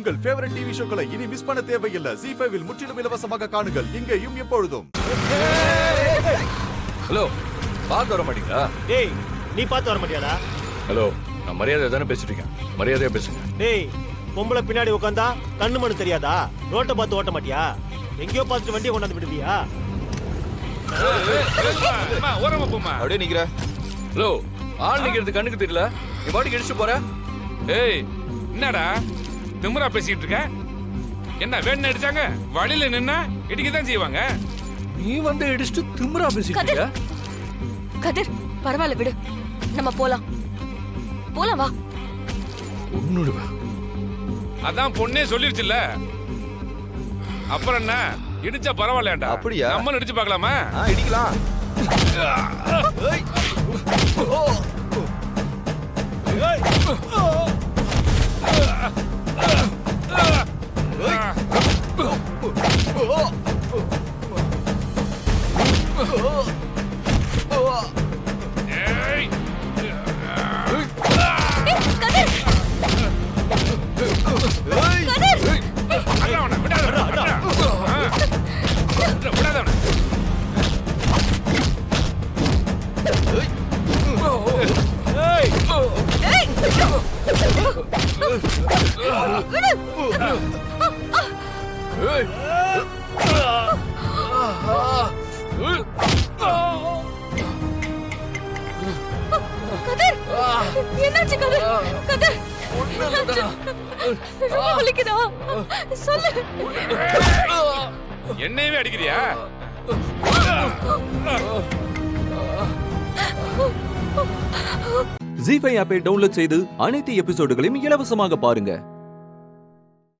உங்கள் favourite TV ஷோக்களை இனி miss பண்ண தேவையில்லை. ZEE5 இல் முற்றிலும் இலவசமாக காணுங்கள். இங்கேயும் எப்பொழுதும். ஹலோ, பார்த்து வர மாட்டீங்களா? டேய், நீ பார்த்து வர மாட்டியாடா? ஹலோ, நான் மரியாதை தானே பேசிட்டு இருக்கேன். மரியாதையா பேசுங்க. டேய், பொம்பளை பின்னாடி உட்காந்தா கண்ணு மண்ணு தெரியாதா? ரோட்டை பார்த்து ஓட்ட மாட்டியா? எங்கேயோ பார்த்துட்டு வண்டியை கொண்டாந்து விடுவியா? அப்படியே நிக்கிற. ஹலோ, ஆள் நிக்கிறது கண்ணுக்கு தெரியல. நீ பாட்டுக்கு இடிச்சு போற. ஏய், என்னடா திமிரா பேசிட்டு இருக்க? என்ன வேணு அடிச்சாங்க? வழியில நின்னா இடிக்கதான் செய்வாங்க. நீ வந்து இடிச்சுட்டு திமிரா பேசிட்டு கதிர், பரவாயில்ல விடு, நம்ம போலாம். போலாம் வா. ஒண்ணுடுவா. அதான் பொண்ணே சொல்லிருச்சுல்ல. அப்புறம் என்ன, இடிச்சா பரவாயில்லையாண்டா? அப்படியா? நம்ம இடிச்சு பார்க்கலாமா? இடிக்கலாம். என்னாச்சு கதிர்? கதிர், ரொம்ப வலிக்குதா? சொல்லு. என்னையவே அடிக்கிறியா? ZEE5 ஆப்பை டவுன்லோட் செய்து அனைத்து எபிசோடுகளையும் இலவசமாக பாருங்க.